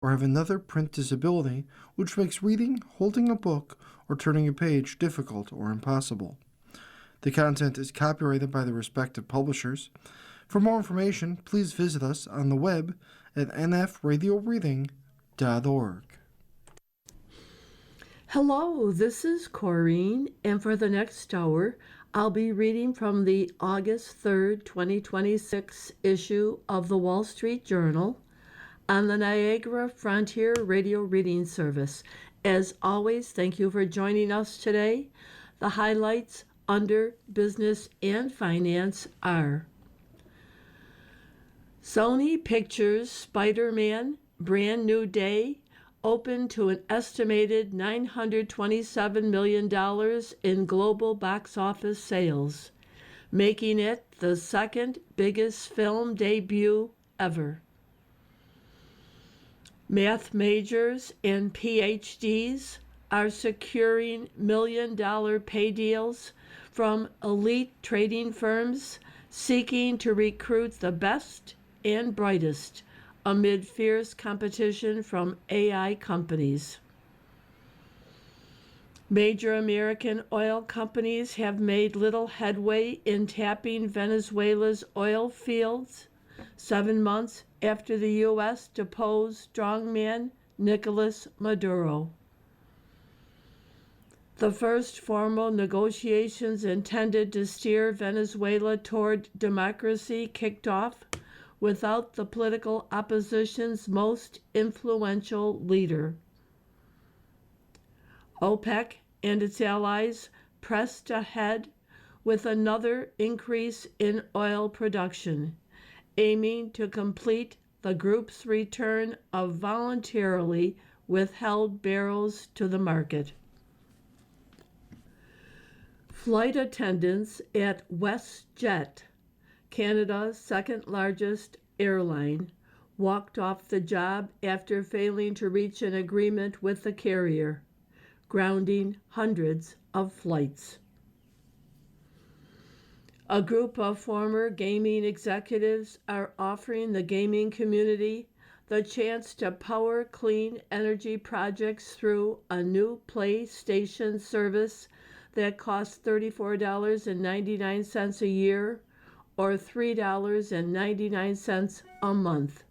or have another print disability which makes reading, holding a book, or turning a page difficult or impossible. The content is copyrighted by the respective publishers. For more information, please visit us on the web at nfradioreading.org. Hello, this is Corrine, and for the next hour, I'll be reading from the August 3rd, 2026 issue of the Wall Street Journal on the Niagara Frontier Radio Reading Service. As always, thank you for joining us today. The highlights under Business and Finance are: Sony Pictures' Spider-Man Brand New Day opened to an estimated $927 million in global box office sales, making it the second biggest film debut ever. Math majors and PhDs are securing million-dollar pay deals from elite trading firms seeking to recruit the best and brightest amid fierce competition from AI companies. Major American oil companies have made little headway in tapping Venezuela's oil fields 7 months after the U.S. deposed strongman Nicolas Maduro. The first formal negotiations intended to steer Venezuela toward democracy kicked off without the political opposition's most influential leader. OPEC and its allies pressed ahead with another increase in oil production, aiming to complete the group's return of voluntarily withheld barrels to the market. Flight attendants at WSJ, Canada's second-largest airline, walked off the job after failing to reach an agreement with the carrier, grounding hundreds of flights. A group of former gaming executives are offering the gaming community the chance to power clean energy projects through a new PlayStation service that costs $34.99 a year or $3.99 a month.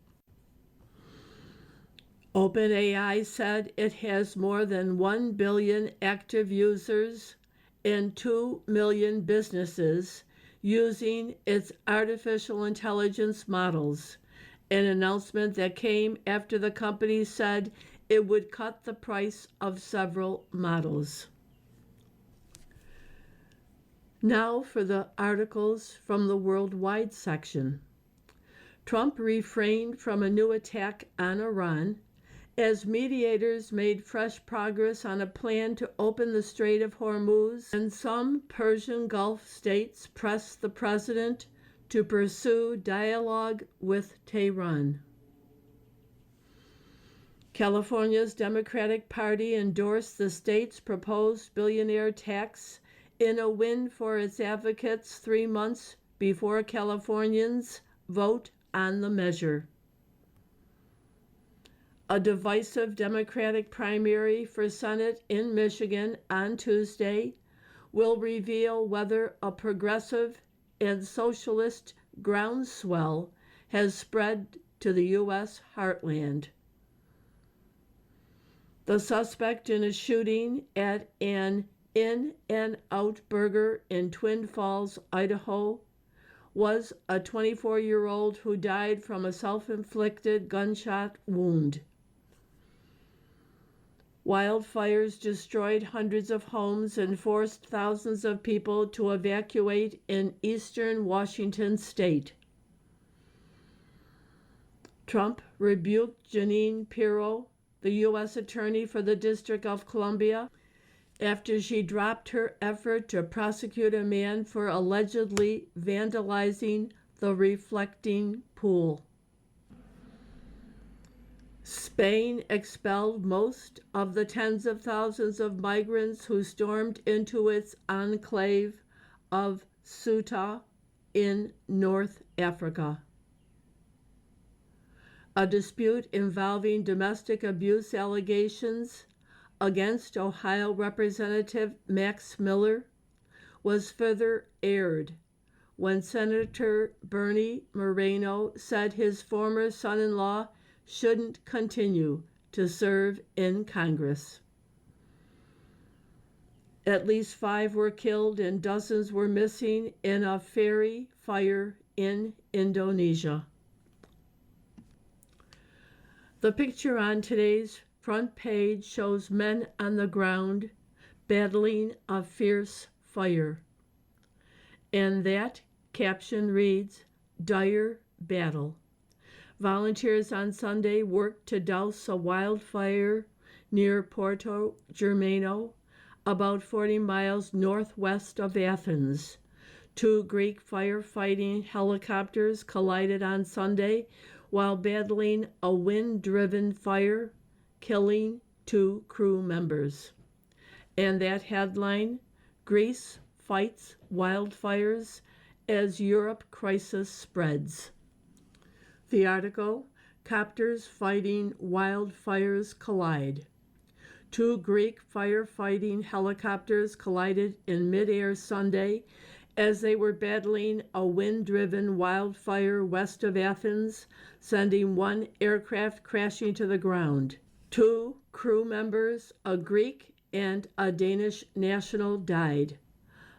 OpenAI said it has more than 1 billion active users and 2 million businesses using its artificial intelligence models, an announcement that came after the company said it would cut the price of several models. Now for the articles from the worldwide section. Trump refrained from a new attack on Iran as mediators made fresh progress on a plan to open the Strait of Hormuz, and some Persian Gulf states pressed the president to pursue dialogue with Tehran. California's Democratic Party endorsed the state's proposed billionaire tax in a win for its advocates 3 months before Californians vote on the measure. A divisive Democratic primary for Senate in Michigan on Tuesday will reveal whether a progressive and socialist groundswell has spread to the U.S. heartland. The suspect in a shooting at an In-N-Out Burger in Twin Falls, Idaho, was a 24-year-old who died from a self-inflicted gunshot wound. Wildfires destroyed hundreds of homes and forced thousands of people to evacuate in eastern Washington state. Trump rebuked Jeanine Pirro, the U.S. Attorney for the District of Columbia, after she dropped her effort to prosecute a man for allegedly vandalizing the reflecting pool. Spain expelled most of the tens of thousands of migrants who stormed into its enclave of Ceuta in North Africa. A dispute involving domestic abuse allegations against Ohio Representative Max Miller was further aired when Senator Bernie Moreno said his former son-in-law shouldn't continue to serve in Congress. At least 5 were killed and dozens were missing in a ferry fire in Indonesia. The picture on today's front page shows men on the ground battling a fierce fire. And that caption reads, "Dire Battle." Volunteers on Sunday worked to douse a wildfire near Porto Germano, about 40 miles northwest of Athens. 2 Greek firefighting helicopters collided on Sunday while battling a wind-driven fire, killing 2 crew members. And that headline, "Greece Fights Wildfires as Europe Crisis Spreads." The article, "Copters Fighting Wildfires Collide." 2 Greek firefighting helicopters collided in midair Sunday as they were battling a wind-driven wildfire west of Athens, sending 1 aircraft crashing to the ground. 2 crew members, a Greek and a Danish national, died.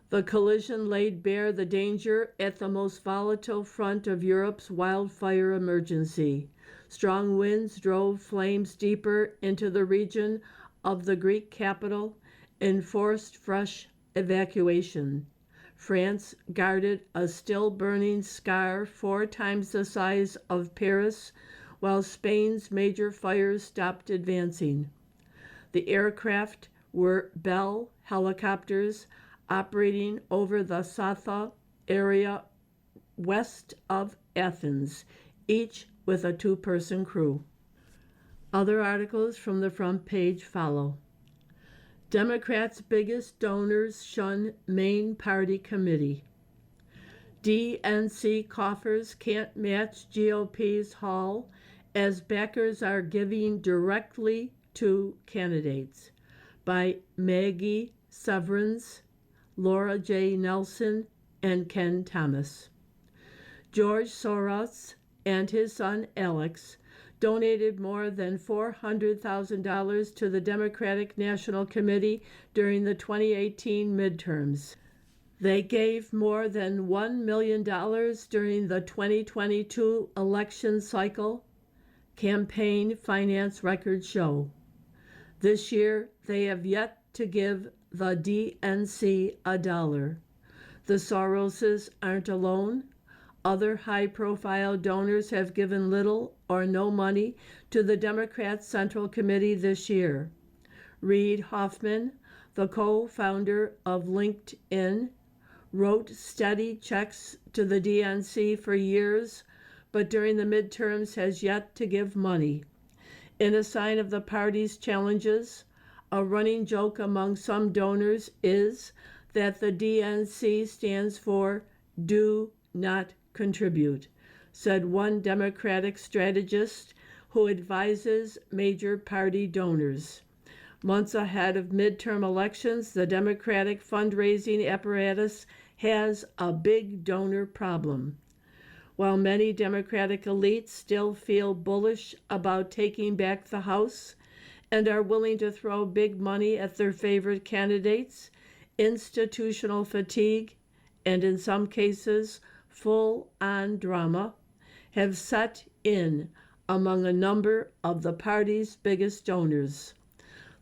The collision laid bare the danger at the most volatile front of Europe's wildfire emergency. Strong winds drove flames deeper into the region of the Greek capital and forced fresh evacuation. France guarded a still-burning scar 4 times the size of Paris, while Spain's major fires stopped advancing. The aircraft were Bell helicopters operating over the Satha area west of Athens, each with a 2-person crew. Other articles from the front page follow. Democrats' biggest donors shun main party committee. DNC coffers can't match GOP's haul as backers are giving directly to candidates. By Maggie Severance, Laura J. Nelson, and Ken Thomas. George Soros and his son Alex donated more than $400,000 to the Democratic National Committee during the 2018 midterms. They gave more than $1 million during the 2022 election cycle, campaign finance records show. This year, they have yet to give the DNC $1. The Soroses aren't alone. Other high-profile donors have given little or no money to the Democrats' Central Committee this year. Reid Hoffman, the co-founder of LinkedIn, wrote steady checks to the DNC for years, but during the midterms has yet to give money. In a sign of the party's challenges, a running joke among some donors is that the DNC stands for Do Not Contribute, said one Democratic strategist who advises major party donors. Months ahead of midterm elections, the Democratic fundraising apparatus has a big donor problem. While many Democratic elites still feel bullish about taking back the House and are willing to throw big money at their favorite candidates, institutional fatigue, and in some cases, full-on drama, have set in among a number of the party's biggest donors.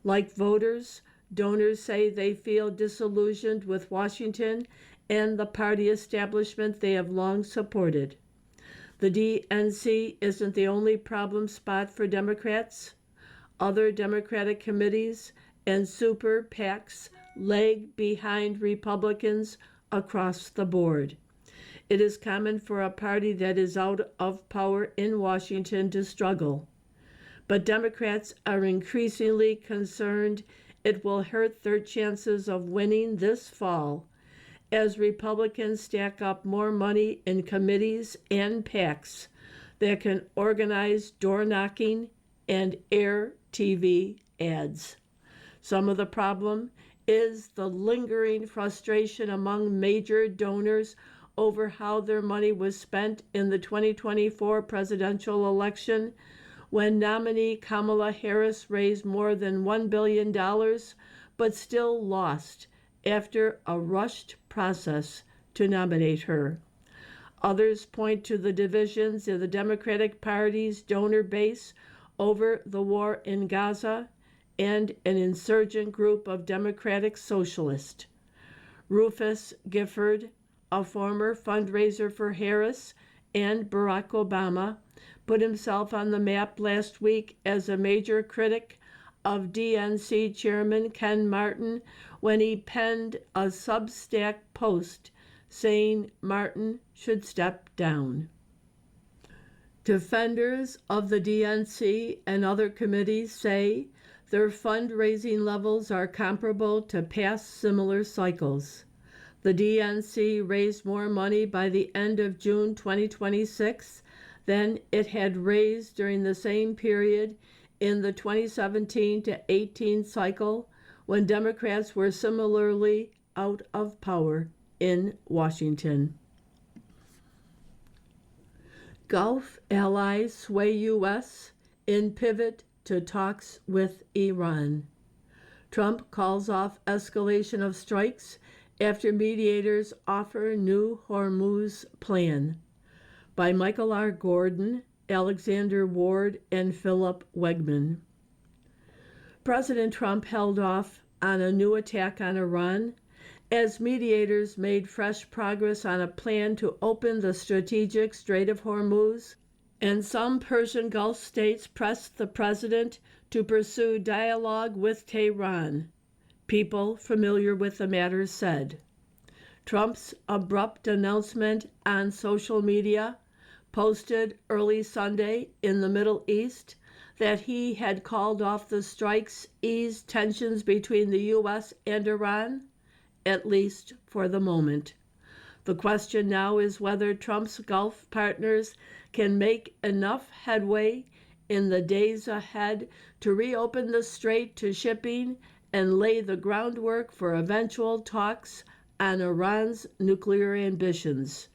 Like voters, donors say they feel disillusioned with Washington and the party establishment they have long supported. The DNC isn't the only problem spot for Democrats. Other Democratic committees and super PACs lag behind Republicans across the board. It is common for a party that is out of power in Washington to struggle. But Democrats are increasingly concerned it will hurt their chances of winning this fall as Republicans stack up more money in committees and PACs that can organize door knocking and air TV ads. Some of the problem is the lingering frustration among major donors over how their money was spent in the 2024 presidential election, when nominee Kamala Harris raised more than $1 billion, but still lost after a rushed process to nominate her. Others point to the divisions in the Democratic Party's donor base over the war in Gaza and an insurgent group of Democratic Socialists. Rufus Gifford, a former fundraiser for Harris and Barack Obama, put himself on the map last week as a major critic of DNC Chairman Ken Martin when he penned a Substack post saying Martin should step down. Defenders of the DNC and other committees say their fundraising levels are comparable to past similar cycles. The DNC raised more money by the end of June 2026 than it had raised during the same period in the 2017 to 18 cycle, when Democrats were similarly out of power in Washington. Gulf allies sway U.S. in pivot to talks with Iran. Trump calls off escalation of strikes after mediators offer new Hormuz plan. By Michael R. Gordon, Alexander Ward, and Philip Wegman. President Trump held off on a new attack on Iran as mediators made fresh progress on a plan to open the strategic Strait of Hormuz, and some Persian Gulf states pressed the president to pursue dialogue with Tehran, people familiar with the matter said. Trump's abrupt announcement on social media, posted early Sunday in the Middle East, that he had called off the strikes eased tensions between the U.S. and Iran, at least for the moment. The question now is whether Trump's Gulf partners can make enough headway in the days ahead to reopen the strait to shipping and lay the groundwork for eventual talks on Iran's nuclear ambitions.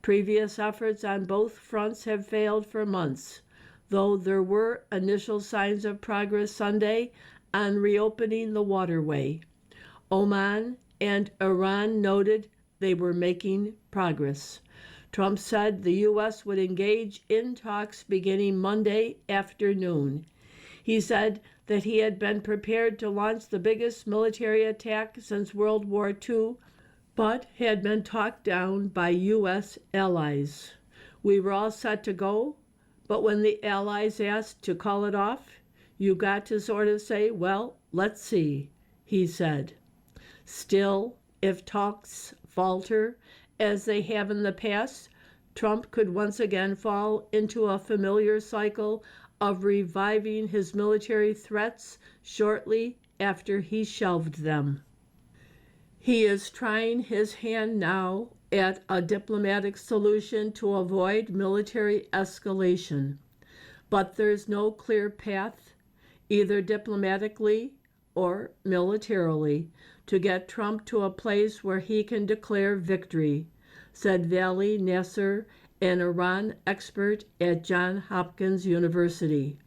Previous efforts on both fronts have failed for months, though there were initial signs of progress Sunday on reopening the waterway. Oman and Iran noted they were making progress. Trump said the U.S. would engage in talks beginning Monday afternoon. He said that he had been prepared to launch the biggest military attack since World War II, but had been talked down by U.S. allies. We were all set to go, but when the allies asked to call it off, you got to sort of say, well, let's see, he said. Still, if talks falter, as they have in the past, Trump could once again fall into a familiar cycle of reviving his military threats shortly after he shelved them. He is trying his hand now at a diplomatic solution to avoid military escalation, but there's no clear path, either diplomatically or militarily, to get Trump to a place where he can declare victory, said Vali Nasser, an Iran expert at Johns Hopkins University.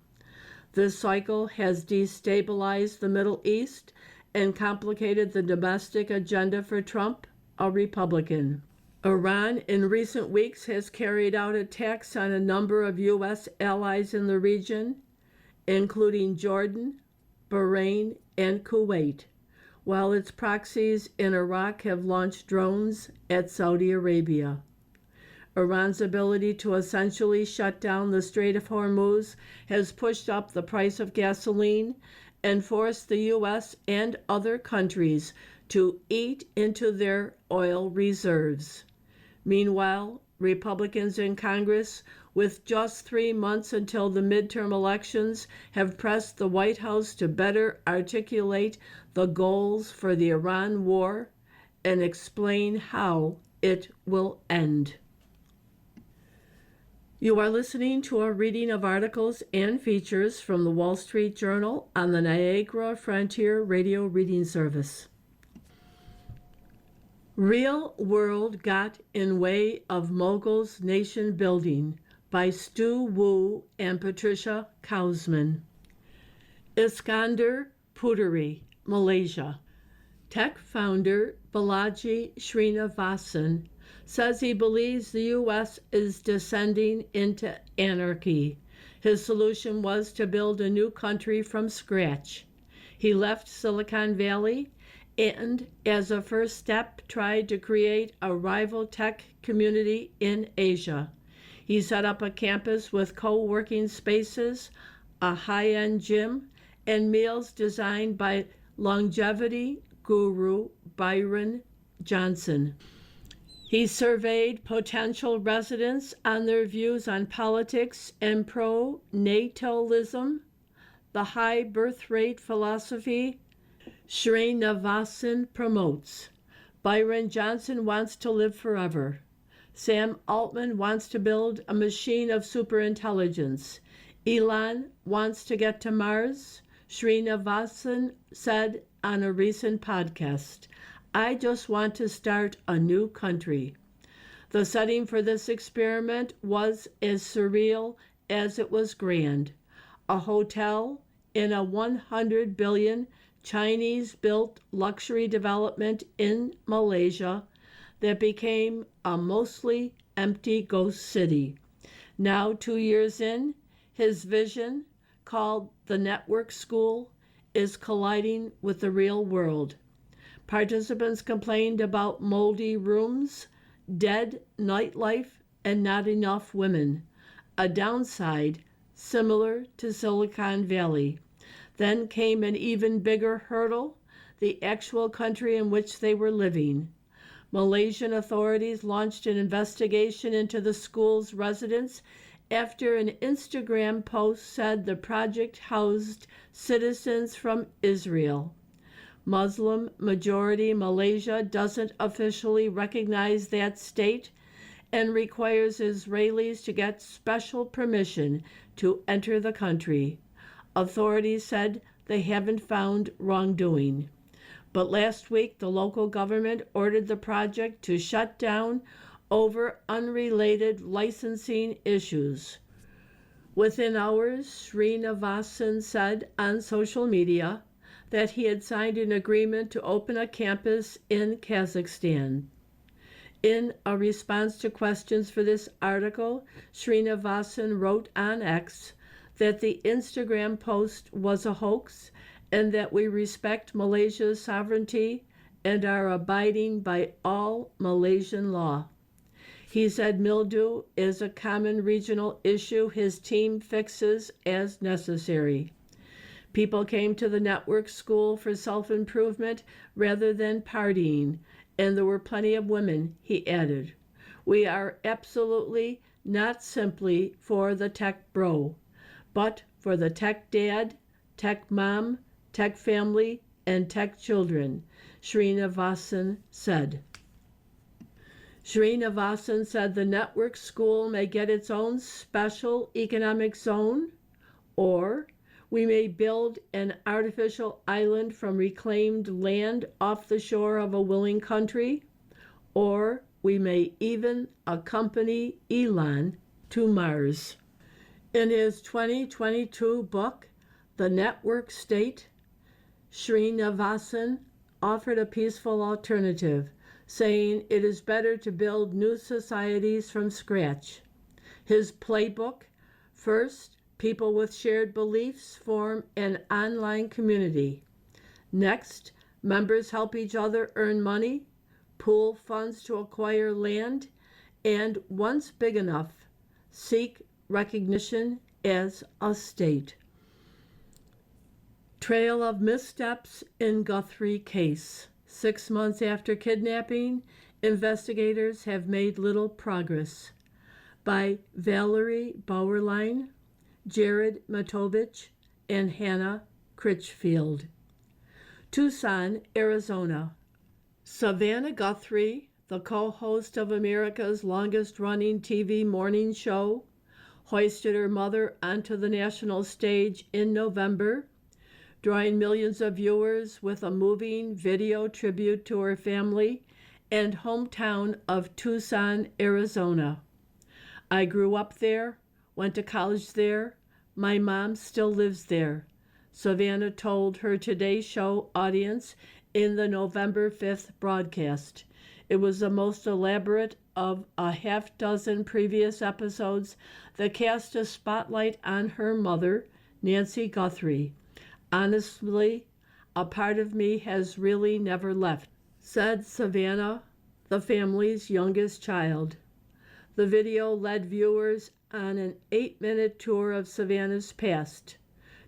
This cycle has destabilized the Middle East and complicated the domestic agenda for Trump, a Republican. Iran in recent weeks has carried out attacks on a number of U.S. allies in the region, including Jordan, Bahrain, and Kuwait, while its proxies in Iraq have launched drones at Saudi Arabia. Iran's ability to essentially shut down the Strait of Hormuz has pushed up the price of gasoline and forced the U.S. and other countries to eat into their oil reserves. Meanwhile, Republicans in Congress, with just 3 months until the midterm elections, have pressed the White House to better articulate the goals for the Iran war and explain how it will end. You are listening to a reading of articles and features from the Wall Street Journal on the Niagara Frontier Radio Reading Service. Real World Got in Way of Moguls Nation Building by Stu Wu and Patricia Kausman. Iskander Puteri, Malaysia. Tech founder Balaji Srinivasan says he believes the U.S. is descending into anarchy. His solution was to build a new country from scratch. He left Silicon Valley and, as a first step, tried to create a rival tech community in Asia. He set up a campus with co-working spaces, a high-end gym, and meals designed by longevity guru Byron Johnson. He surveyed potential residents on their views on politics and pro-natalism, the high birth rate philosophy Srinivasan promotes. Byron Johnson wants to live forever. Sam Altman wants to build a machine of superintelligence. Elon wants to get to Mars. Srinivasan said on a recent podcast, "I just want to start a new country." The setting for this experiment was as surreal as it was grand. A hotel in a 100 billion Chinese-built luxury development in Malaysia that became a mostly empty ghost city. Now, 2 years in, his vision, called the Network School, is colliding with the real world. Participants complained about moldy rooms, dead nightlife, and not enough women. A downside similar to Silicon Valley. Then came an even bigger hurdle, the actual country in which they were living. Malaysian authorities launched an investigation into the school's residents after an Instagram post said the project housed citizens from Israel. Muslim majority Malaysia doesn't officially recognize that state and requires Israelis to get special permission to enter the country. Authorities said they haven't found wrongdoing. But last week, the local government ordered the project to shut down over unrelated licensing issues. Within hours, Srinivasan said on social media that he had signed an agreement to open a campus in Kazakhstan. In a response to questions for this article, Srinivasan wrote on X that the Instagram post was a hoax and that we respect Malaysia's sovereignty and are abiding by all Malaysian law. He said mildew is a common regional issue his team fixes as necessary. People came to the network school for self-improvement rather than partying, and there were plenty of women, he added. We are absolutely not simply for the tech bro, but for the tech dad, tech mom, tech family, and tech children, Srinivasan said. Srinivasan said the network school may get its own special economic zone, or we may build an artificial island from reclaimed land off the shore of a willing country, or we may even accompany Elon to Mars. In his 2022 book, The Network State, Srinivasan offered a peaceful alternative, saying it is better to build new societies from scratch. His playbook: first, people with shared beliefs form an online community. Next, members help each other earn money, pool funds to acquire land, and once big enough, seek recognition as a state. Trail of missteps in Guthrie case. 6 months after kidnapping, investigators have made little progress. By Valerie Bauerlein, Jared Matovich, and Hannah Critchfield. Tucson, Arizona. Savannah Guthrie, the co-host of America's longest-running TV morning show, hoisted her mother onto the national stage in November, drawing millions of viewers with a moving video tribute to her family and hometown of Tucson, Arizona. I grew up there, went to college there. My mom still lives there, Savannah told her Today Show audience in the November 5th broadcast. It was the most elaborate of a half dozen previous episodes that cast a spotlight on her mother, Nancy Guthrie. Honestly, a part of me has really never left, said Savannah, the family's youngest child. The video led viewers on an 8-minute tour of Savannah's past.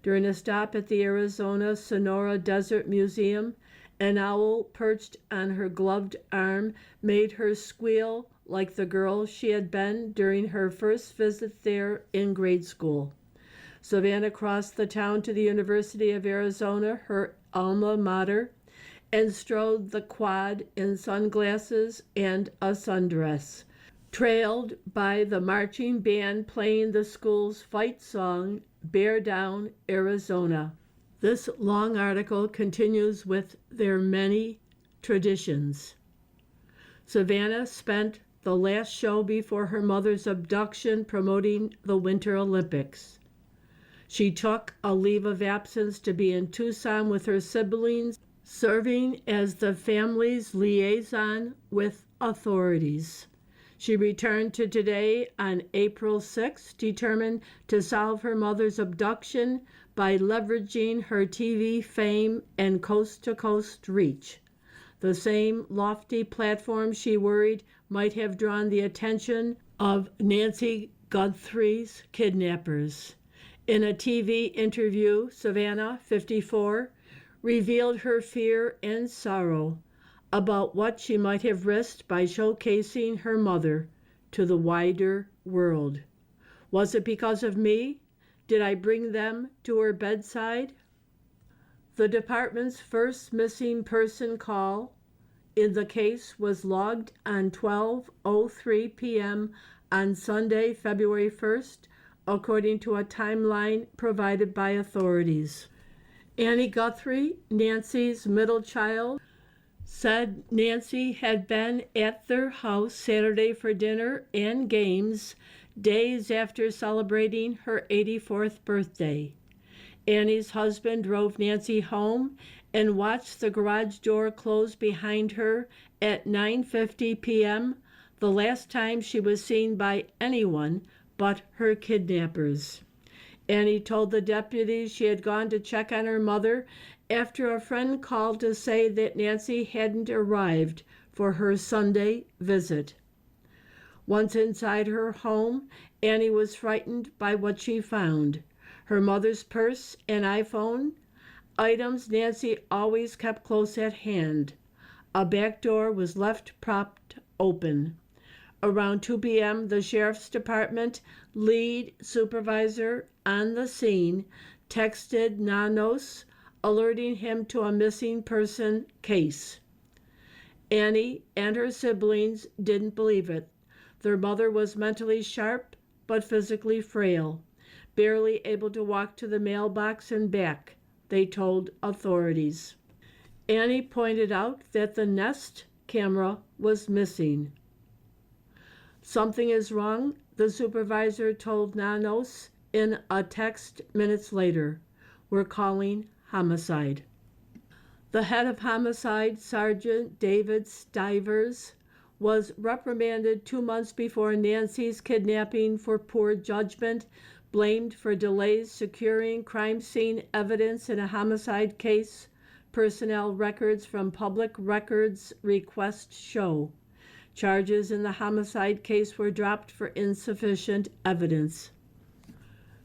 During a stop at the Arizona Sonora Desert Museum, an owl perched on her gloved arm made her squeal like the girl she had been during her first visit there in grade school. Savannah crossed the town to the University of Arizona, her alma mater, and strode the quad in sunglasses and a sundress, trailed by the marching band playing the school's fight song, Bear Down, Arizona. This long article continues with their many traditions. Savannah spent the last show before her mother's abduction promoting the Winter Olympics. She took a leave of absence to be in Tucson with her siblings, serving as the family's liaison with authorities. She returned to Today on April 6, determined to solve her mother's abduction by leveraging her TV fame and coast-to-coast reach, the same lofty platform she worried might have drawn the attention of Nancy Guthrie's kidnappers. In a TV interview, Savannah, 54, revealed her fear and sorrow about what she might have risked by showcasing her mother to the wider world. Was it because of me? Did I bring them to her bedside? The department's first missing person call in the case was logged on 12:03 p.m. on Sunday, February 1st, according to a timeline provided by authorities. Annie Guthrie, Nancy's middle child, said Nancy had been at their house Saturday for dinner and games, days after celebrating her 84th birthday. Annie's husband drove Nancy home and watched the garage door close behind her at 9:50 p.m., the last time she was seen by anyone but her kidnappers. Annie told the deputies she had gone to check on her mother after a friend called to say that Nancy hadn't arrived for her Sunday visit. Once inside her home, Annie was frightened by what she found: her mother's purse and iPhone, items Nancy always kept close at hand. A back door was left propped open. Around 2 p.m., the sheriff's department lead supervisor on the scene texted Nanos, alerting him to a missing person case. Annie and her siblings didn't believe it. Their mother was mentally sharp but physically frail, barely able to walk to the mailbox and back, they told authorities. Annie pointed out that the Nest camera was missing. Something is wrong, the supervisor told Nanos in a text minutes later. We're calling homicide. The head of homicide, Sergeant David Stivers, was reprimanded 2 months before Nancy's kidnapping for poor judgment, blamed for delays securing crime scene evidence in a homicide case, personnel records from public records request show. Charges in the homicide case were dropped for insufficient evidence.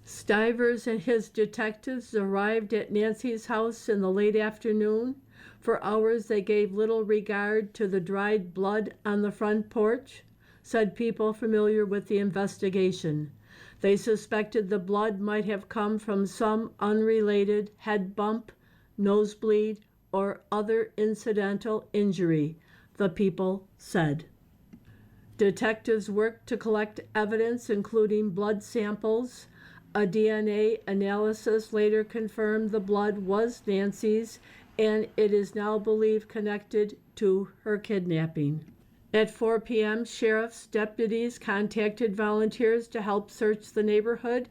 Stivers and his detectives arrived at Nancy's house in the late afternoon. For hours they gave little regard to the dried blood on the front porch, said people familiar with the investigation. They suspected the blood might have come from some unrelated head bump, nosebleed, or other incidental injury, the people said. Detectives worked to collect evidence, including blood samples. A DNA analysis later confirmed the blood was Nancy's, and it is now believed connected to her kidnapping. At 4 p.m., sheriff's deputies contacted volunteers to help search the neighborhood.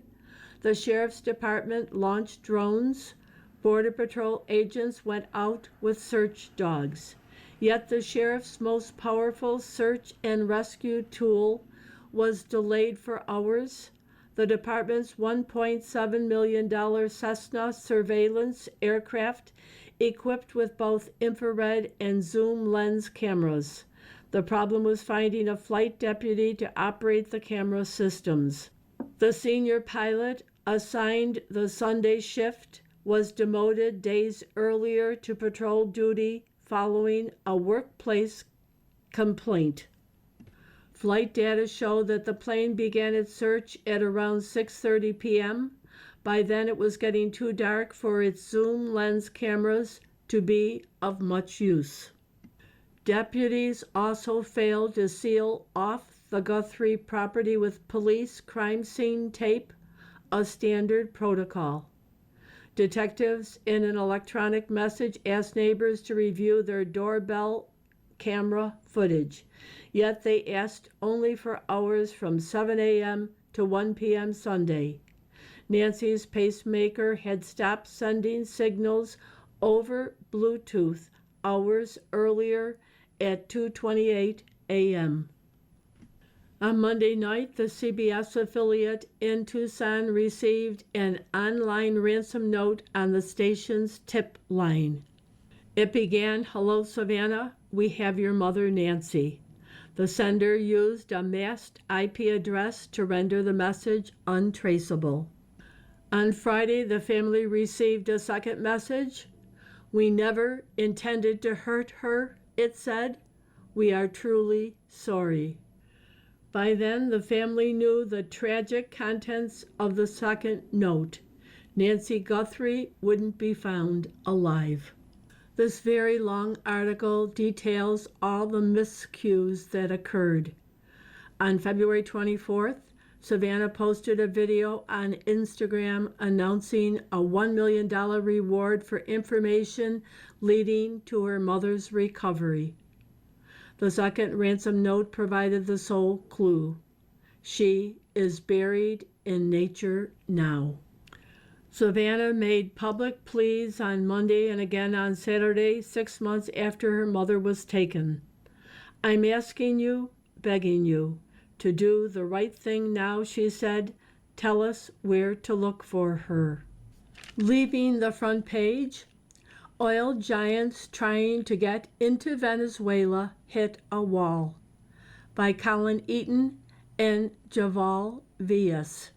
The sheriff's department launched drones. Border Patrol agents went out with search dogs. Yet the sheriff's most powerful search and rescue tool was delayed for hours. The department's $1.7 million Cessna surveillance aircraft, equipped with both infrared and zoom lens cameras. The problem was finding a flight deputy to operate the camera systems. The senior pilot, assigned the Sunday shift, was demoted days earlier to patrol duty following a workplace complaint. Flight data showed that the plane began its search at around 6:30 p.m. By then it was getting too dark for its zoom lens cameras to be of much use. Deputies also failed to seal off the Guthrie property with police crime scene tape, a standard protocol. Detectives in an electronic message asked neighbors to review their doorbell camera footage, yet they asked only for hours from 7 a.m. to 1 p.m. Sunday. Nancy's pacemaker had stopped sending signals over Bluetooth hours earlier at 2:28 a.m. On Monday night, the CBS affiliate in Tucson received an online ransom note on the station's tip line. It began, "Hello, Savannah, we have your mother, Nancy." The sender used a masked IP address to render the message untraceable. On Friday, the family received a second message. "We never intended to hurt her," it said. "We are truly sorry." By then, the family knew the tragic contents of the second note. Nancy Guthrie wouldn't be found alive. This very long article details all the miscues that occurred. On February 24th, Savannah posted a video on Instagram announcing a $1 million reward for information leading to her mother's recovery. The second ransom note provided the sole clue. She is buried in nature now. Savannah made public pleas on Monday and again on Saturday, 6 months after her mother was taken. "I'm asking you, begging you, to do the right thing now," she said. "Tell us where to look for her." Leaving the front page, oil giants trying to get into Venezuela hit a wall, by Colin Eaton and Javal Villas.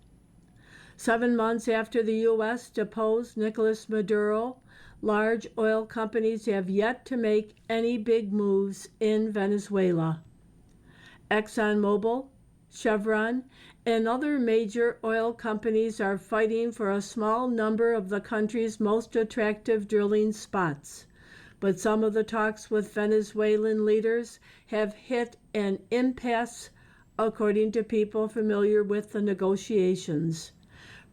7 months after the U.S. deposed Nicolas Maduro, large oil companies have yet to make any big moves in Venezuela. ExxonMobil, Chevron, and other major oil companies are fighting for a small number of the country's most attractive drilling spots. But some of the talks with Venezuelan leaders have hit an impasse, according to people familiar with the negotiations.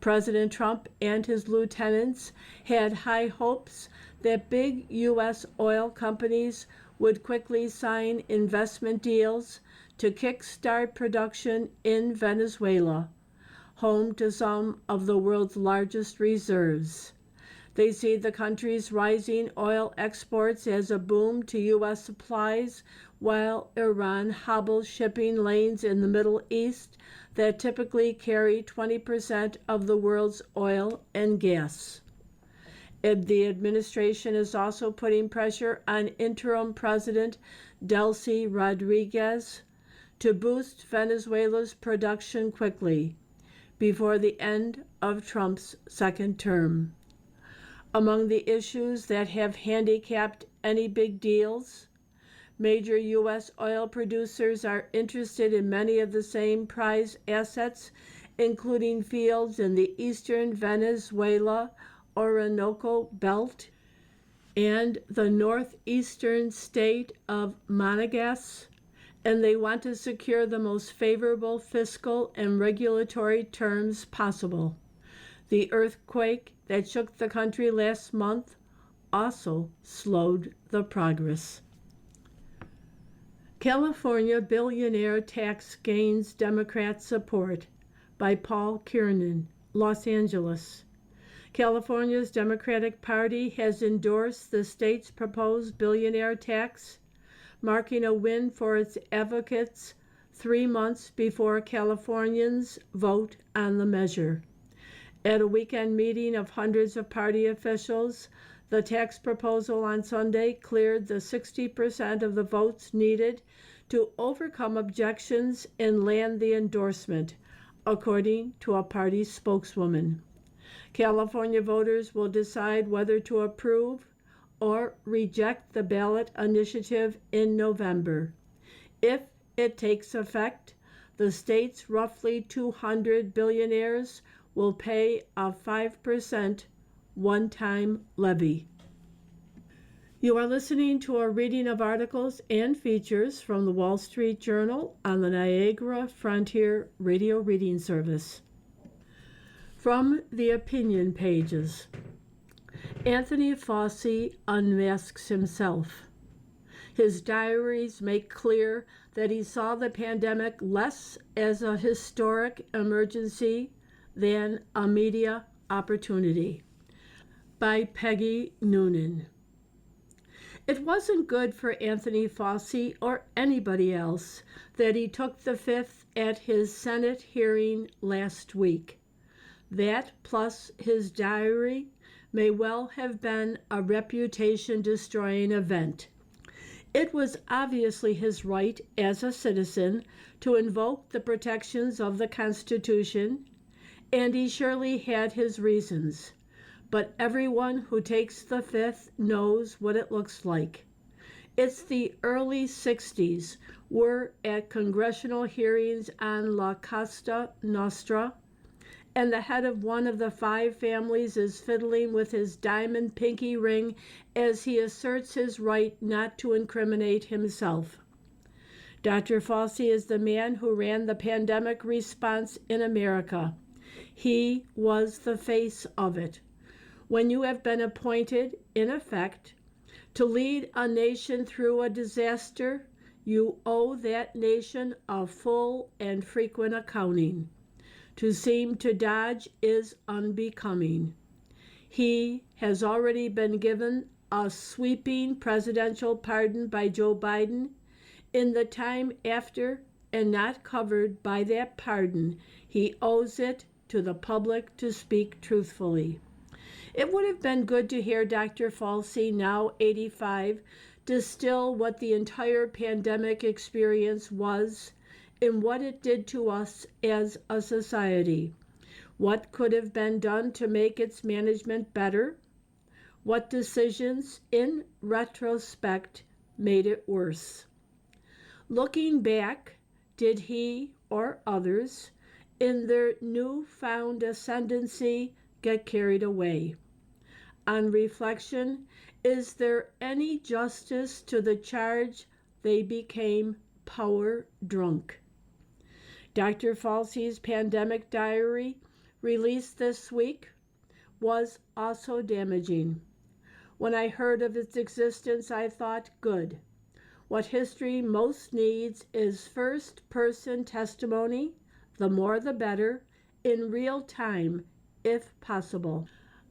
President Trump and his lieutenants had high hopes that big U.S. oil companies would quickly sign investment deals to kickstart production in Venezuela, home to some of the world's largest reserves. They see the country's rising oil exports as a boom to U.S. supplies, while Iran hobbles shipping lanes in the Middle East that typically carry 20% of the world's oil and gas. The administration is also putting pressure on interim President Delcy Rodriguez to boost Venezuela's production quickly before the end of Trump's second term. Among the issues that have handicapped any big deals, major U.S. oil producers are interested in many of the same prize assets, including fields in the eastern Venezuela Orinoco Belt and the northeastern state of Monagas, and they want to secure the most favorable fiscal and regulatory terms possible. The earthquake that shook the country last month also slowed the progress. California billionaire tax gains Democrat support by Paul Kiernan, Los Angeles. California's Democratic Party has endorsed the state's proposed billionaire tax, marking a win for its advocates 3 months before Californians vote on the measure. At a weekend meeting of hundreds of party officials, the tax proposal on Sunday cleared the 60% of the votes needed to overcome objections and land the endorsement, according to a party spokeswoman. California voters will decide whether to approve or reject the ballot initiative in November. If it takes effect, the state's roughly 200 billionaires will pay a 5% one-time levy. You are listening to a reading of articles and features from the Wall Street Journal on the Niagara Frontier Radio Reading Service. From the opinion pages, Anthony Fauci unmasks himself. His diaries make clear that he saw the pandemic less as a historic emergency than a media opportunity. By Peggy Noonan. It wasn't good for Anthony Fauci or anybody else that he took the fifth at his Senate hearing last week. That, plus his diary, may well have been a reputation-destroying event. It was obviously his right as a citizen to invoke the protections of the Constitution, and he surely had his reasons. But everyone who takes the fifth knows what it looks like. It's the early 60s. We're at congressional hearings on La Cosa Nostra, and the head of one of the 5 families is fiddling with his diamond pinky ring as he asserts his right not to incriminate himself. Dr. Fauci is the man who ran the pandemic response in America. He was the face of it. When you have been appointed, in effect, to lead a nation through a disaster, you owe that nation a full and frequent accounting. To seem to dodge is unbecoming. He has already been given a sweeping presidential pardon by Joe Biden. In the time after and not covered by that pardon, he owes it to the public to speak truthfully. It would have been good to hear Dr. Fauci, now 85, distill what the entire pandemic experience was and what it did to us as a society. What could have been done to make its management better? What decisions, in retrospect, made it worse? Looking back, did he or others, in their newfound ascendancy, get carried away? On reflection, is there any justice to the charge they became power drunk? Dr. Fauci's pandemic diary, released this week, was also damaging. When I heard of its existence, I thought, good. What history most needs is first-person testimony, the more the better, in real time, if possible.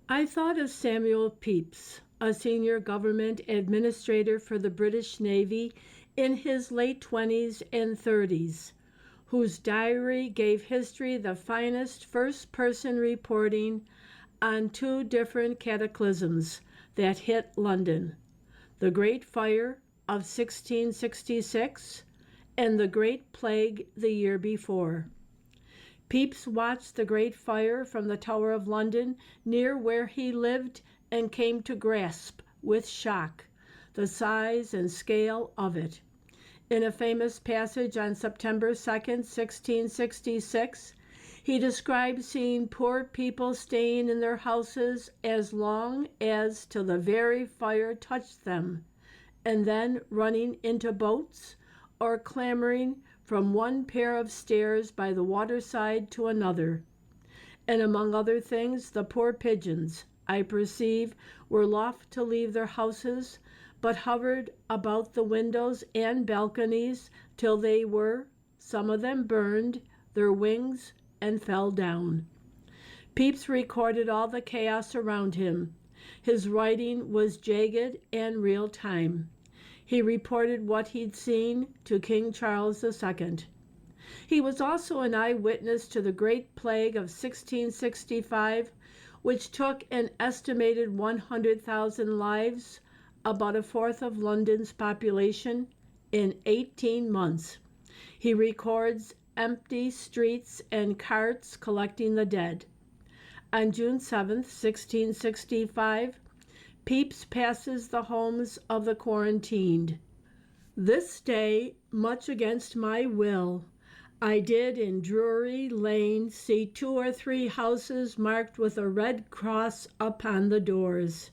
I thought of Samuel Pepys, a senior government administrator for the British Navy in his late 20s and 30s, whose diary gave history the finest first-person reporting on 2 different cataclysms that hit London, the Great Fire of 1666 and the Great Plague the year before. Pepys watched the Great Fire from the Tower of London near where he lived and came to grasp, with shock, the size and scale of it. In a famous passage on September 2nd, 1666, he described seeing poor people staying in their houses as long as till the very fire touched them, and then running into boats or clambering from one pair of stairs by the waterside to another. And among other things, the poor pigeons, I perceive, were loth to leave their houses, but hovered about the windows and balconies till they were, some of them, burned, their wings, and fell down. Pepys recorded all the chaos around him. His writing was jagged and real time. He reported what he'd seen to King Charles II. He was also an eyewitness to the Great Plague of 1665, which took an estimated 100,000 lives, about a fourth of London's population, in 18 months. He records empty streets and carts collecting the dead. On June 7, 1665, Pepys passes the homes of the quarantined. This day, much against my will, I did in Drury Lane see 2 or 3 houses marked with a red cross upon the doors,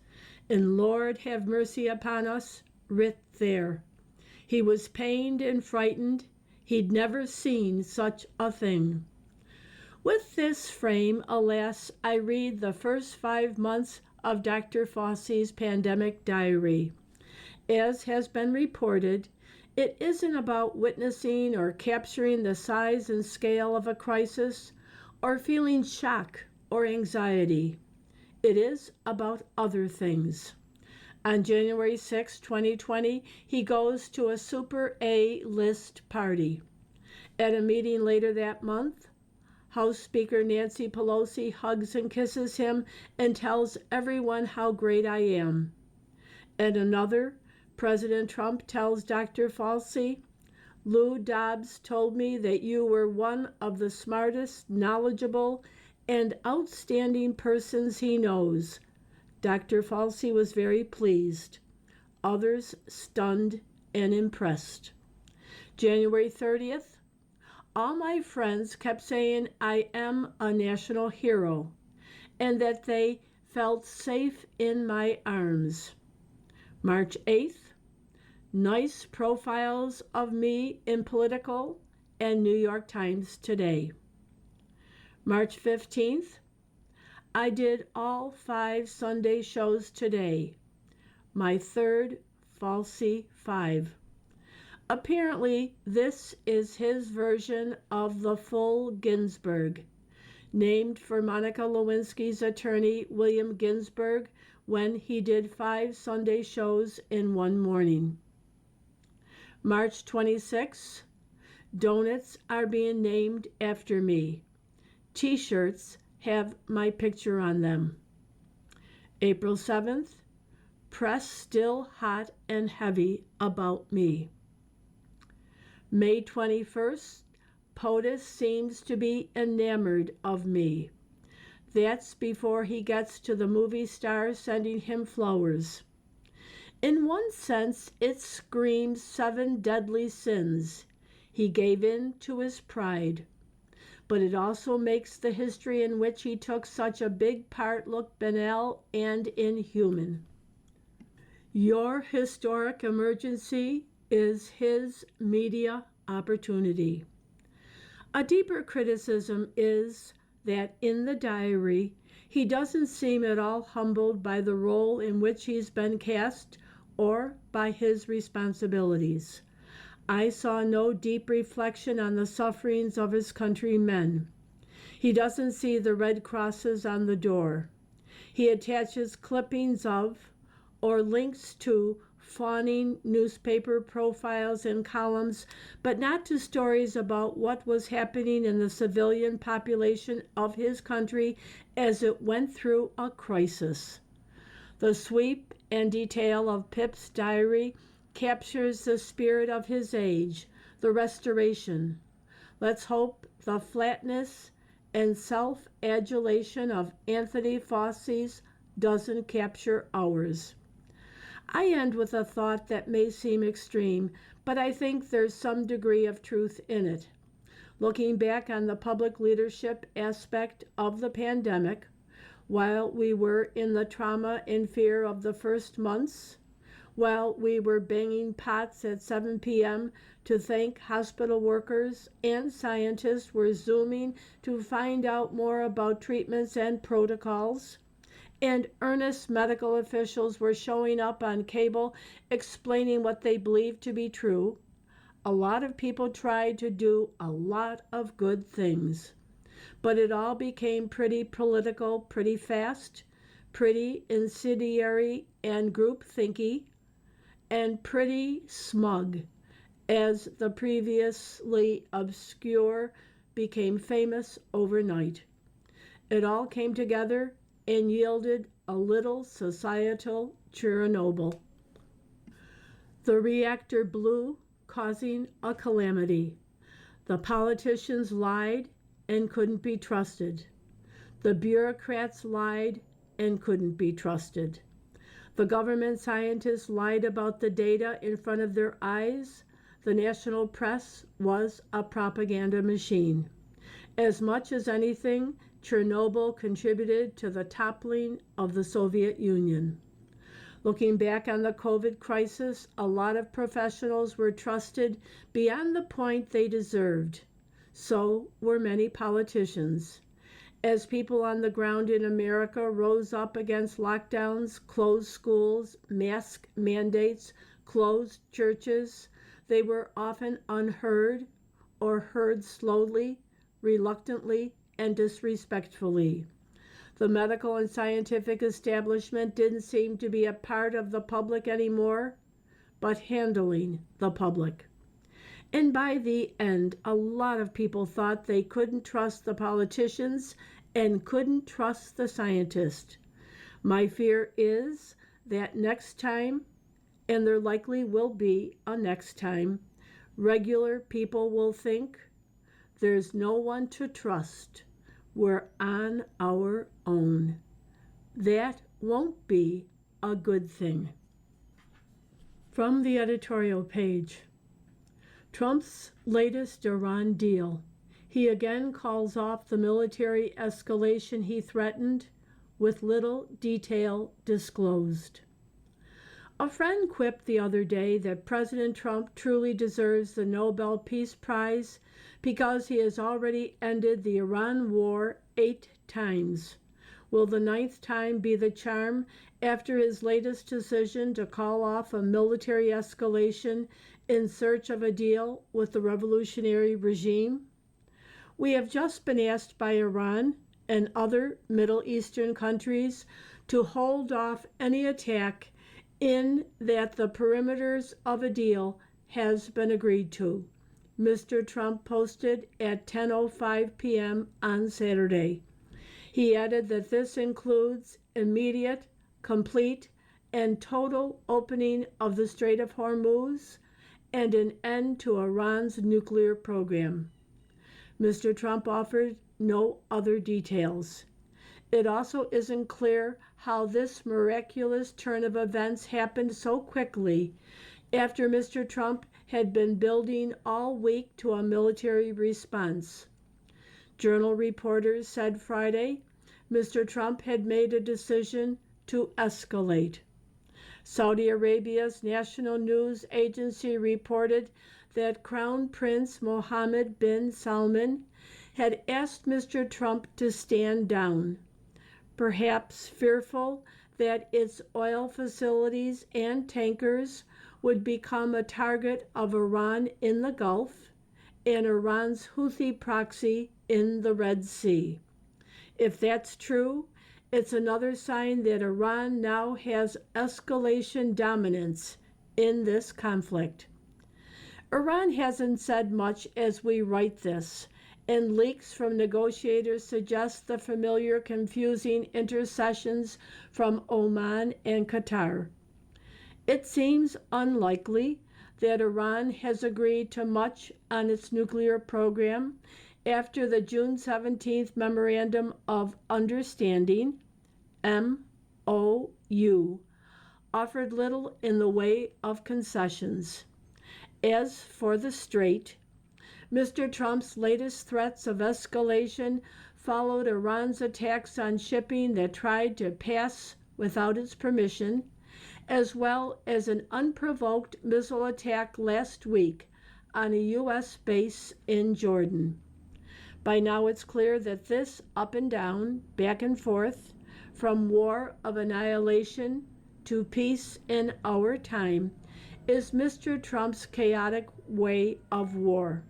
and Lord have mercy upon us, writ there. He was pained and frightened. He'd never seen such a thing. With this frame, alas, I read the first 5 months of Dr. Fauci's pandemic diary. As has been reported, it isn't about witnessing or capturing the size and scale of a crisis or feeling shock or anxiety. It is about other things. On January 6, 2020, he goes to a Super A-list party. At a meeting later that month, House Speaker Nancy Pelosi hugs and kisses him and tells everyone how great I am. At another, President Trump tells Dr. Fauci, Lou Dobbs told me that you were one of the smartest, knowledgeable, and outstanding persons he knows. Dr. Fauci was very pleased. Others stunned and impressed. January 30th, all my friends kept saying I am a national hero and that they felt safe in my arms. March 8th, nice profiles of me in Political and New York Times Today. March 15th, I did all 5 Sunday shows today, my 3rd Fauci 5. Apparently, this is his version of the full Ginsburg, named for Monica Lewinsky's attorney, William Ginsburg, when he did 5 Sunday shows in one morning. March 26, donuts are being named after me. T-shirts have my picture on them. April 7th, press still hot and heavy about me. May 21st, POTUS seems to be enamored of me. That's before he gets to the movie star sending him flowers. In one sense, it screams 7 deadly sins. He gave in to his pride. But it also makes the history in which he took such a big part look banal and inhuman. Your historic emergency is his media opportunity. A deeper criticism is that in the diary, he doesn't seem at all humbled by the role in which he's been cast or by his responsibilities. I saw no deep reflection on the sufferings of his countrymen. He doesn't see the red crosses on the door. He attaches clippings of or links to fawning newspaper profiles and columns, but not to stories about what was happening in the civilian population of his country as it went through a crisis. The sweep and detail of Pip's diary captures the spirit of his age, the Restoration. Let's hope the flatness and self-adulation of Anthony Fauci's doesn't capture ours. I end with a thought that may seem extreme, but I think there's some degree of truth in it. Looking back on the public leadership aspect of the pandemic, while we were in the trauma and fear of the first months, while we were banging pots at 7 p.m. to think hospital workers and scientists were Zooming to find out more about treatments and protocols, and earnest medical officials were showing up on cable explaining what they believed to be true, a lot of people tried to do a lot of good things. But it all became pretty political pretty fast, pretty incendiary and groupthinky, and pretty smug as the previously obscure became famous overnight. It all came together and yielded a little societal Chernobyl. The reactor blew, causing a calamity. The politicians lied and couldn't be trusted. The bureaucrats lied and couldn't be trusted. The government scientists lied about the data in front of their eyes. The national press was a propaganda machine. As much as anything, Chernobyl contributed to the toppling of the Soviet Union. Looking back on the COVID crisis, a lot of professionals were trusted beyond the point they deserved. So were many politicians. As people on the ground in America rose up against lockdowns, closed schools, mask mandates, closed churches, they were often unheard or heard slowly, reluctantly, and disrespectfully. The medical and scientific establishment didn't seem to be a part of the public anymore, but handling the public. And by the end, a lot of people thought they couldn't trust the politicians and couldn't trust the scientists. My fear is that next time, and there likely will be a next time, regular people will think, there's no one to trust. We're on our own. That won't be a good thing. From the editorial page, Trump's latest Iran deal. He again calls off the military escalation he threatened, with little detail disclosed. A friend quipped the other day that President Trump truly deserves the Nobel Peace Prize because he has already ended the Iran war 8 times. Will the 9th time be the charm after his latest decision to call off a military escalation in search of a deal with the revolutionary regime? We have just been asked by Iran and other Middle Eastern countries to hold off any attack in that the perimeters of a deal has been agreed to, Mr. Trump posted at 10:05 p.m. on Saturday. He added that this includes immediate, complete, and total opening of the Strait of Hormuz and an end to Iran's nuclear program. Mr. Trump offered no other details. It also isn't clear how this miraculous turn of events happened so quickly after Mr. Trump had been building all week to a military response. Journal reporters said Friday Mr. Trump had made a decision to escalate. Saudi Arabia's national news agency reported that Crown Prince Mohammed bin Salman had asked Mr. Trump to stand down, perhaps fearful that its oil facilities and tankers would become a target of Iran in the Gulf and Iran's Houthi proxy in the Red Sea. If that's true, it's another sign that Iran now has escalation dominance in this conflict. Iran hasn't said much as we write this, and leaks from negotiators suggest the familiar confusing intercessions from Oman and Qatar. It seems unlikely that Iran has agreed to much on its nuclear program after the June 17th Memorandum of Understanding, MOU, offered little in the way of concessions. As for the Strait, Mr. Trump's latest threats of escalation followed Iran's attacks on shipping that tried to pass without its permission, as well as an unprovoked missile attack last week on a U.S. base in Jordan. By now it's clear that this up and down, back and forth, from war of annihilation to peace in our time, is Mr. Trump's chaotic way of war.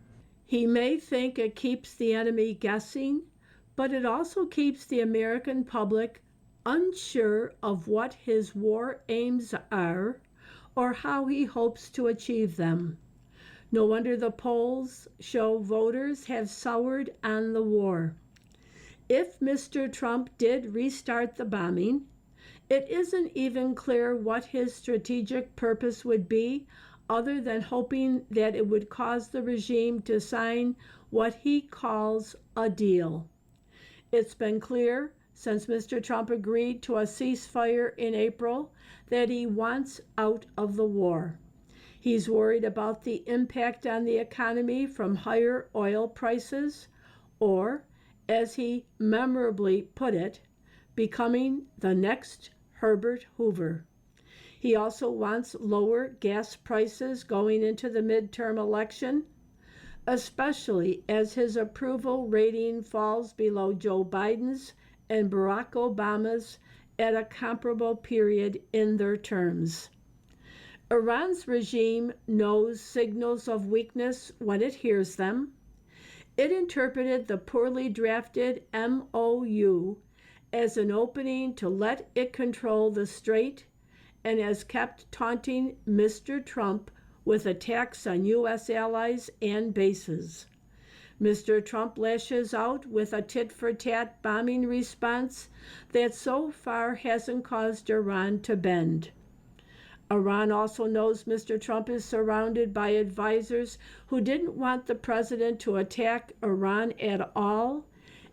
He may think it keeps the enemy guessing, but it also keeps the American public unsure of what his war aims are or how he hopes to achieve them. No wonder the polls show voters have soured on the war. If Mr. Trump did restart the bombing, it isn't even clear what his strategic purpose would be, other than hoping that it would cause the regime to sign what he calls a deal. It's been clear since Mr. Trump agreed to a ceasefire in April that he wants out of the war. He's worried about the impact on the economy from higher oil prices, or, as he memorably put it, becoming the next Herbert Hoover. He also wants lower gas prices going into the midterm election, especially as his approval rating falls below Joe Biden's and Barack Obama's at a comparable period in their terms. Iran's regime knows signals of weakness when it hears them. It interpreted the poorly drafted MOU as an opening to let it control the strait and has kept taunting Mr. Trump with attacks on U.S. allies and bases. Mr. Trump lashes out with a tit-for-tat bombing response that so far hasn't caused Iran to bend. Iran also knows Mr. Trump is surrounded by advisors who didn't want the president to attack Iran at all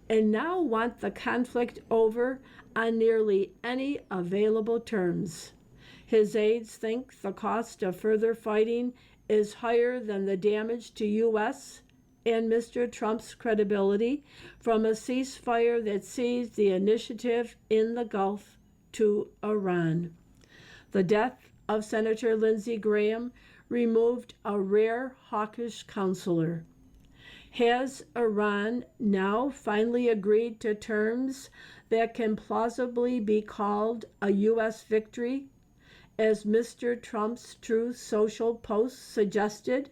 and now want the conflict over on nearly any available terms. His aides think the cost of further fighting is higher than the damage to U.S. and Mr. Trump's credibility from a ceasefire that sees the initiative in the Gulf to Iran. The death of Senator Lindsey Graham removed a rare hawkish counselor. Has Iran now finally agreed to terms that can plausibly be called a U.S. victory, as Mr. Trump's Truth Social post suggested?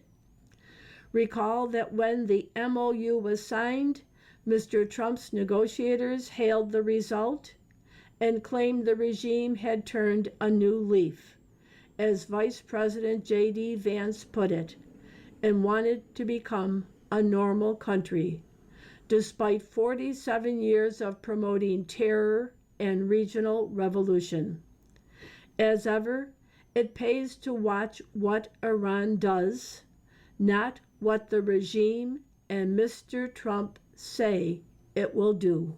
Recall that when the MOU was signed, Mr. Trump's negotiators hailed the result and claimed the regime had turned a new leaf, as Vice President J.D. Vance put it, and wanted to become a normal country, despite 47 years of promoting terror and regional revolution. As ever, it pays to watch what Iran does, not what the regime and Mr. Trump say it will do.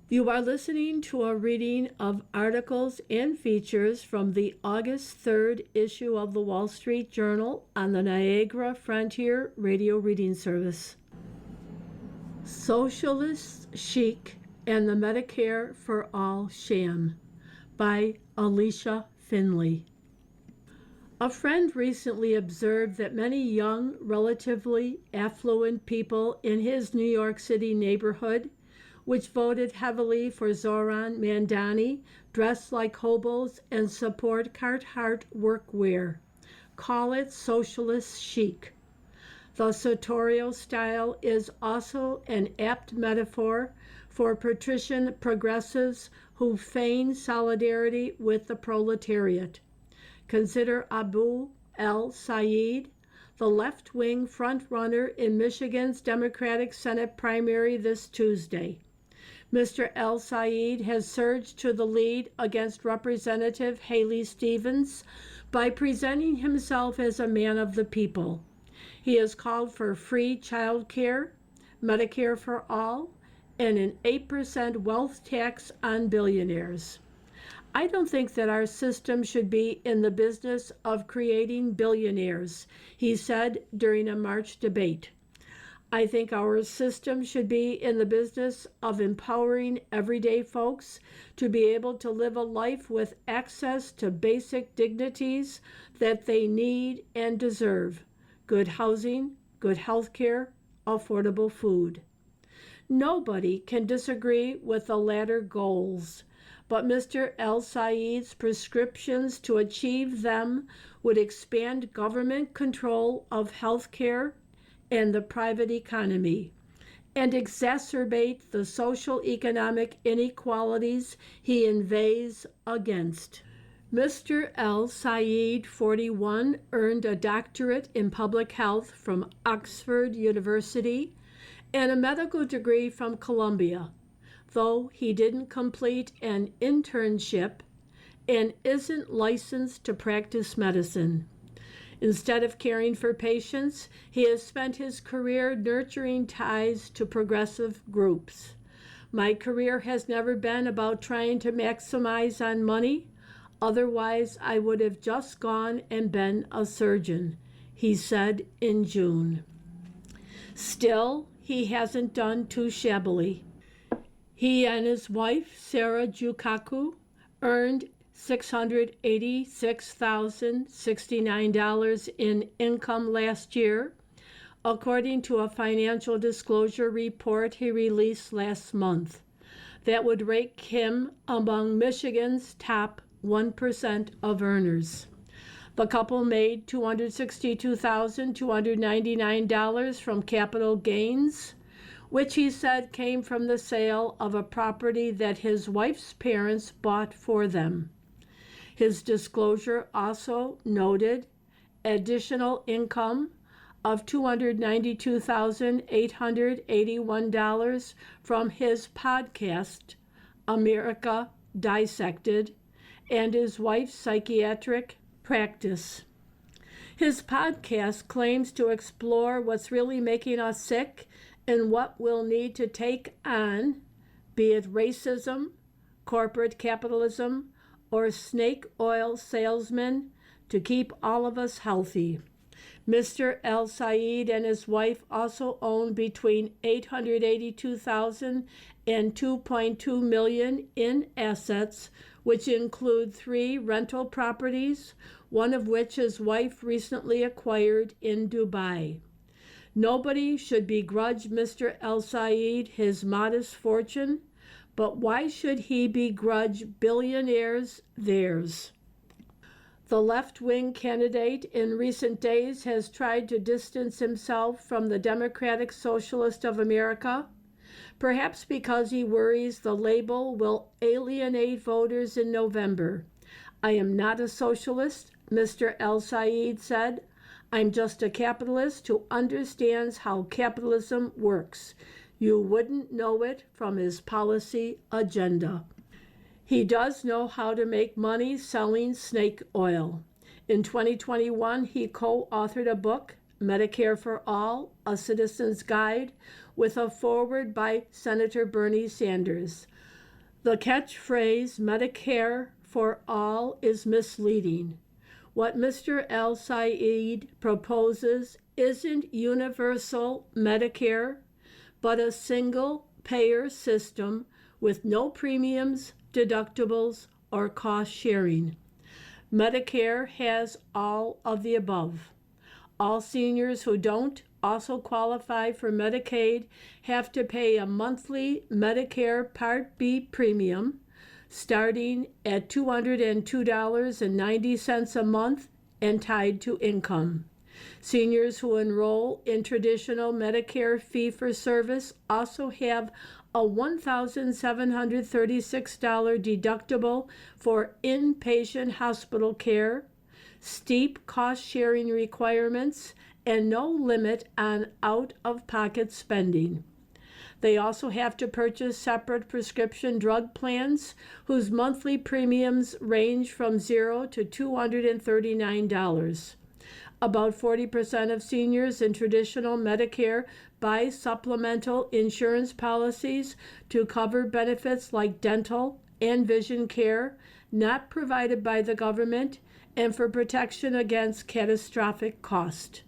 You are listening to a reading of articles and features from the August 3rd issue of the Wall Street Journal on the Niagara Frontier Radio Reading Service. Socialist Chic and the Medicare for All Sham by Alicia Finley. A friend recently observed that many young, relatively affluent people in his New York City neighborhood, which voted heavily for Zohran Mamdani, dress like hobos and support Carhartt workwear, call it socialist chic. The sartorial style is also an apt metaphor for patrician progressives who feign solidarity with the proletariat. Consider Abu el-Sayed, the left-wing front-runner in Michigan's Democratic Senate primary this Tuesday. Mr. El-Sayed has surged to the lead against Representative Haley Stevens by presenting himself as a man of the people. He has called for free child care, Medicare for all, and an 8% wealth tax on billionaires. I don't think that our system should be in the business of creating billionaires, he said during a March debate. I think our system should be in the business of empowering everyday folks to be able to live a life with access to basic dignities that they need and deserve: good housing, good health care, affordable food. Nobody can disagree with the latter goals, but Mr. El Said's prescriptions to achieve them would expand government control of health care and the private economy, and exacerbate the social economic inequalities he inveighs against. Mr. El Said, 41, earned a doctorate in public health from Oxford University and a medical degree from Columbia, though he didn't complete an internship and isn't licensed to practice medicine. Instead of caring for patients, he has spent his career nurturing ties to progressive groups. My career has never been about trying to maximize on money. Otherwise, I would have just gone and been a surgeon, he said in June. Still, he hasn't done too shabbily. He and his wife, Sarah Jukaku, earned $686,069 in income last year, according to a financial disclosure report he released last month. That would rank him among Michigan's top 1% of earners. The couple made $262,299 from capital gains, which he said came from the sale of a property that his wife's parents bought for them. His disclosure also noted additional income of $292,881 from his podcast, America Dissected, and his wife's psychiatric practice. His podcast claims to explore what's really making us sick and what we'll need to take on, be it racism, corporate capitalism, or snake oil salesmen, to keep all of us healthy. Mr. El Said and his wife also own between $882,000 and $2.2 million in assets, which include 3 rental properties, one of which his wife recently acquired in Dubai. Nobody should begrudge Mr. El Said his modest fortune, but why should he begrudge billionaires theirs? The left-wing candidate in recent days has tried to distance himself from the Democratic Socialist of America, perhaps because he worries the label will alienate voters in November. I am not a socialist, Mr. El Said said. I'm just a capitalist who understands how capitalism works. You wouldn't know it from his policy agenda. He does know how to make money selling snake oil. In 2021, he co-authored a book, Medicare for All, A Citizen's Guide, with a foreword by Senator Bernie Sanders. The catchphrase Medicare for All is misleading. What Mr. El Said proposes isn't universal Medicare, but a single-payer system with no premiums, deductibles, or cost sharing. Medicare has all of the above. All seniors who don't also qualify for Medicaid have to pay a monthly Medicare Part B premium starting at $202.90 a month and tied to income. Seniors who enroll in traditional Medicare fee-for-service also have a $1,736 deductible for inpatient hospital care, steep cost-sharing requirements, and no limit on out-of-pocket spending. They also have to purchase separate prescription drug plans whose monthly premiums range from $0 to $239. About 40% of seniors in traditional Medicare buy supplemental insurance policies to cover benefits like dental and vision care not provided by the government and for protection against catastrophic cost.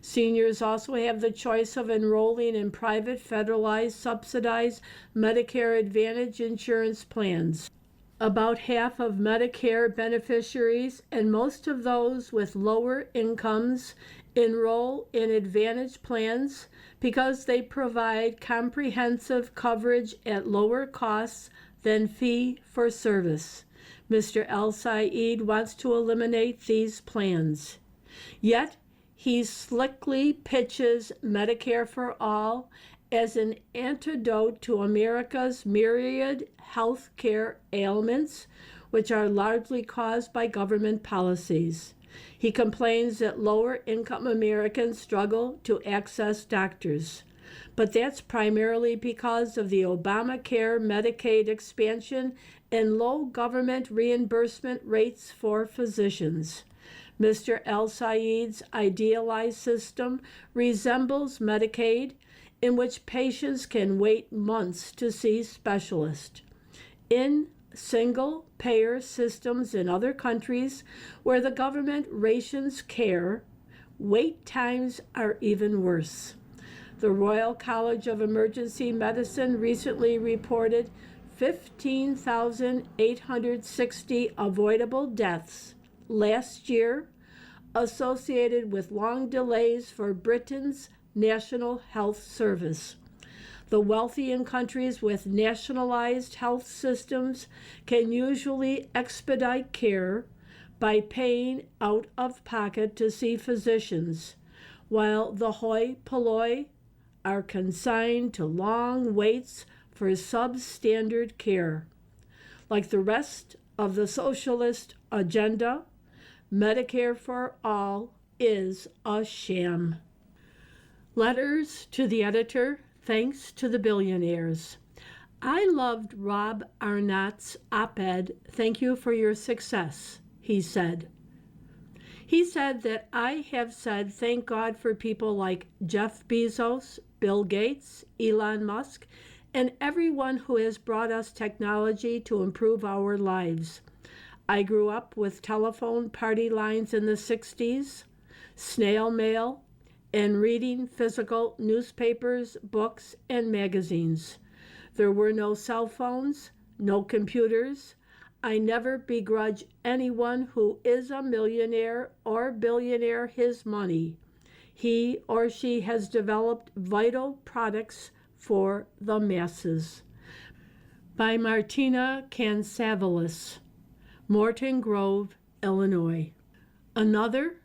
Seniors also have the choice of enrolling in private, federalized, subsidized Medicare Advantage insurance plans. About half of Medicare beneficiaries and most of those with lower incomes enroll in Advantage plans because they provide comprehensive coverage at lower costs than fee for service. Mr. El Said wants to eliminate these plans. Yet, he slickly pitches Medicare for All as an antidote to America's myriad health care ailments, which are largely caused by government policies. He complains that lower-income Americans struggle to access doctors. But that's primarily because of the Obamacare Medicaid expansion and low government reimbursement rates for physicians. Mr. El Said's idealized system resembles Medicaid, in which patients can wait months to see specialists. In single-payer systems in other countries where the government rations care, wait times are even worse. The Royal College of Emergency Medicine recently reported 15,860 avoidable deaths last year associated with long delays for Britain's National Health Service. The wealthy in countries with nationalized health systems can usually expedite care by paying out of pocket to see physicians, while the hoi polloi are consigned to long waits for substandard care. Like the rest of the socialist agenda, Medicare for All is a sham. Letters to the editor, thanks to the billionaires. I loved Rob Arnott's op-ed, "Thank you for your success," he said. He said that I have said thank God for people like Jeff Bezos, Bill Gates, Elon Musk, and everyone who has brought us technology to improve our lives. I grew up with telephone party lines in the 60s, snail mail, and reading physical newspapers, books, and magazines. There were no cell phones, no computers. I never begrudge anyone who is a millionaire or billionaire his money. He or she has developed vital products for the masses. By Martina Cansavalis, Morton Grove, Illinois. Another,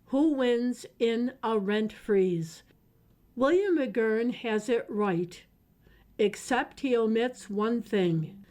who wins in a rent freeze? William McGurn has it right, except he omits one thing.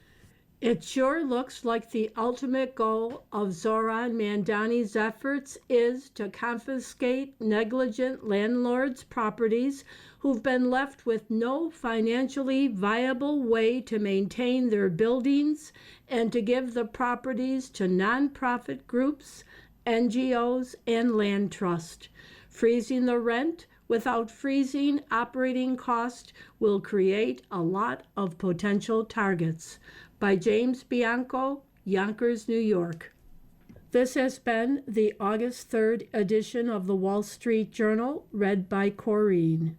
It sure looks like the ultimate goal of Zoran Mandani's efforts is to confiscate negligent landlords' properties who've been left with no financially viable way to maintain their buildings and to give the properties to nonprofit groups, NGOs, and land trust. Freezing the rent without freezing operating cost will create a lot of potential targets. By James Bianco, Yonkers, New York. This has been the August 3rd edition of the Wall Street Journal, read by Corrine.